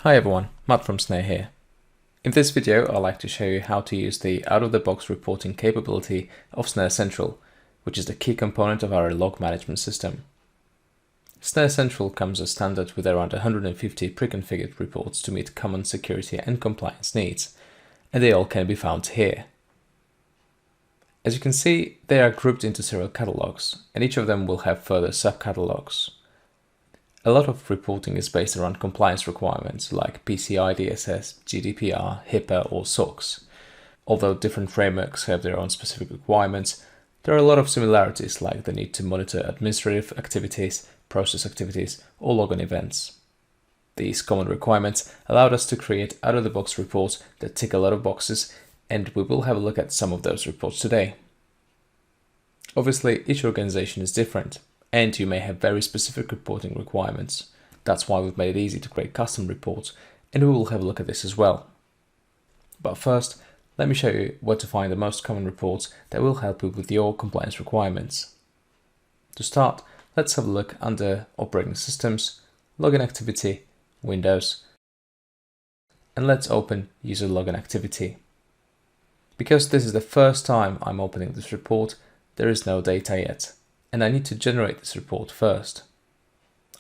Hi everyone, Matt from Snare here. In this video, I'd like to show you how to use the out-of-the-box reporting capability of Snare Central, which is the key component of our log management system. Snare Central comes as standard with around 150 pre-configured reports to meet common security and compliance needs, and they all can be found here. As you can see, they are grouped into several catalogs, and each of them will have further subcatalogs. A lot of reporting is based around compliance requirements like PCI DSS, GDPR, HIPAA or SOX. Although different frameworks have their own specific requirements, there are a lot of similarities like the need to monitor administrative activities, process activities or log on events. These common requirements allowed us to create out-of-the-box reports that tick a lot of boxes, and we will have a look at some of those reports today. Obviously, each organization is different, and you may have very specific reporting requirements. That's why we've made it easy to create custom reports, and we will have a look at this as well. But first, let me show you where to find the most common reports that will help you with your compliance requirements. To start, let's have a look under Operating Systems, Login Activity, Windows, and let's open User Login Activity. Because this is the first time I'm opening this report, there is no data yet, and I need to generate this report first.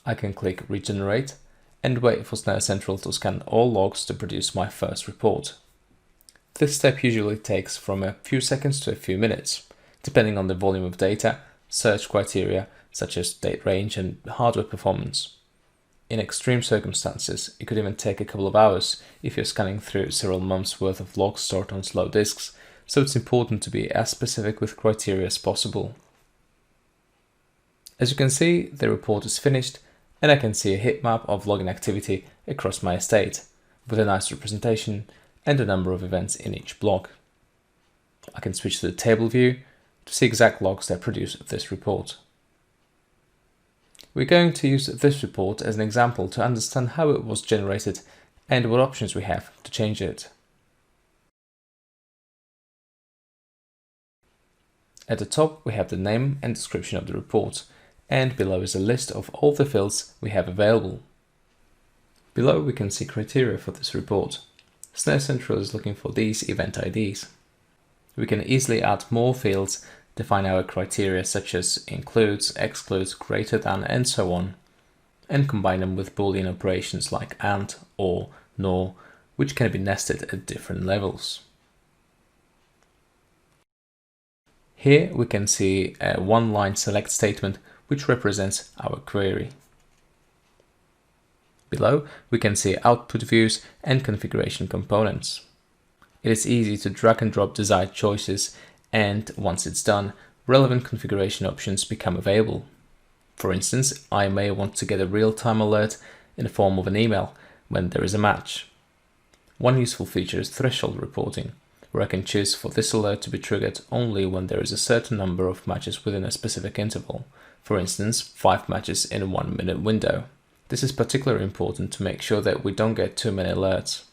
I can click Regenerate and wait for Snare Central to scan all logs to produce my first report. This step usually takes from a few seconds to a few minutes, depending on the volume of data, search criteria such as date range and hardware performance. In extreme circumstances, it could even take a couple of hours if you're scanning through several months worth of logs stored on slow disks, so it's important to be as specific with criteria as possible. As you can see, the report is finished, and I can see a heat map of login activity across my estate, with a nice representation and a number of events in each block. I can switch to the table view to see exact logs that produce this report. We're going to use this report as an example to understand how it was generated and what options we have to change it. At the top, we have the name and description of the report, and below is a list of all the fields we have available. Below we can see criteria for this report. Snare Central is looking for these event IDs. We can easily add more fields, define our criteria such as includes, excludes, greater than, and so on, and combine them with Boolean operations like AND, OR, NOR, which can be nested at different levels. Here we can see a one-line select statement which represents our query. Below we can see output views and configuration components. It is easy to drag and drop desired choices, and once it's done, relevant configuration options become available. For instance, I may want to get a real-time alert in the form of an email when there is a match. One useful feature is threshold reporting, where I can choose for this alert to be triggered only when there is a certain number of matches within a specific interval, for instance 5 matches in a 1-minute window. This is particularly important to make sure that we don't get too many alerts.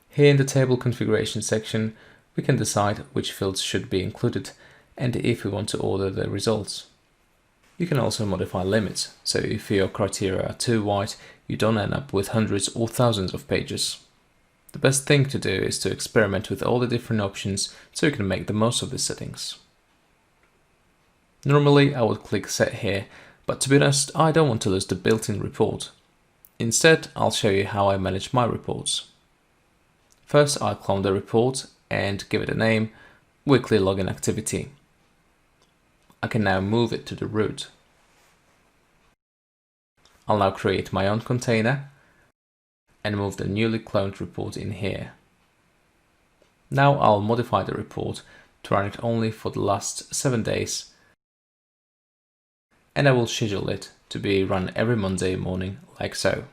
Here in the table configuration section, we can decide which fields should be included and if we want to order the results. You can also modify limits, so if your criteria are too wide, you don't end up with hundreds or thousands of pages. The best thing to do is to experiment with all the different options so you can make the most of the settings. Normally I would click Set here, but to be honest, I don't want to lose the built-in report. Instead, I'll show you how I manage my reports. First, I'll clone the report and give it a name, Weekly Login Activity. I can now move it to the root. I'll now create my own container and move the newly cloned report in here. Now I'll modify the report to run it only for the last 7 days, and I will schedule it to be run every Monday morning like so.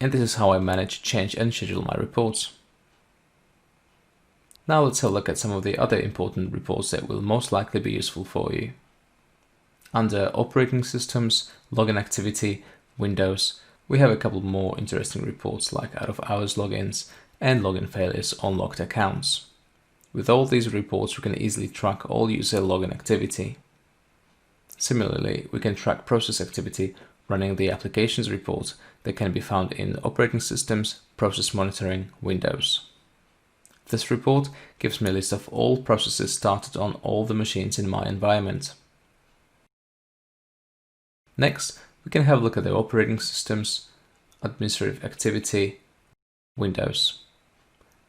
And this is how I manage, change and schedule my reports. Now let's have a look at some of the other important reports that will most likely be useful for you. Under Operating Systems, Login Activity, Windows, we have a couple more interesting reports like out-of-hours logins and login failures on logged accounts. With all these reports, we can easily track all user login activity. Similarly, we can track process activity running the applications report that can be found in Operating Systems, Process Monitoring, Windows. This report gives me a list of all processes started on all the machines in my environment. Next, we can have a look at the Operating Systems, Administrative Activity, Windows.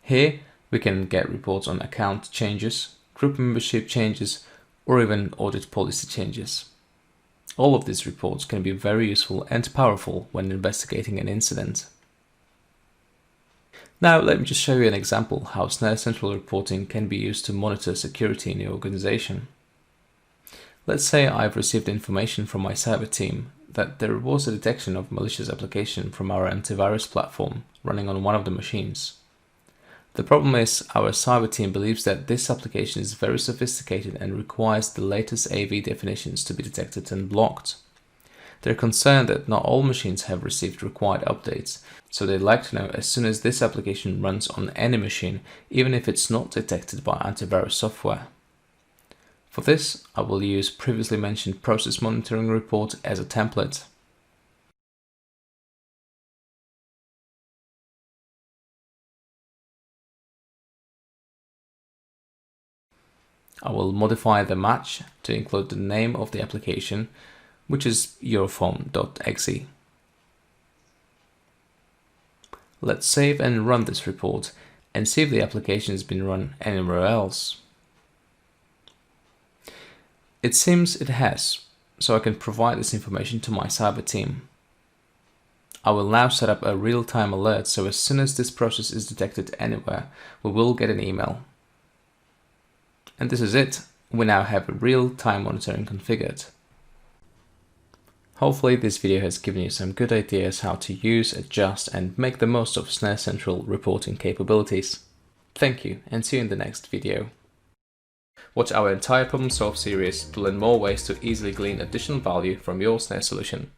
Here, we can get reports on account changes, group membership changes, or even audit policy changes. All of these reports can be very useful and powerful when investigating an incident. Now let me just show you an example how Snare Central reporting can be used to monitor security in your organization. Let's say I've received information from my cyber team that there was a detection of malicious application from our antivirus platform running on one of the machines. The problem is our cyber team believes that this application is very sophisticated and requires the latest AV definitions to be detected and blocked. They're concerned that not all machines have received required updates, so they'd like to know as soon as this application runs on any machine, even if it's not detected by antivirus software. For this, I will use previously mentioned Process Monitoring Report as a template. I will modify the match to include the name of the application, which is europhone.exe. Let's save and run this report and see if the application has been run anywhere else. It seems it has, so I can provide this information to my cyber team. I will now set up a real-time alert, so as soon as this process is detected anywhere, we will get an email. And this is it. We now have real-time monitoring configured. Hopefully this video has given you some good ideas how to use, adjust and make the most of Snare Central reporting capabilities. Thank you and see you in the next video. Watch our entire Problem Solve series to learn more ways to easily glean additional value from your Snare solution.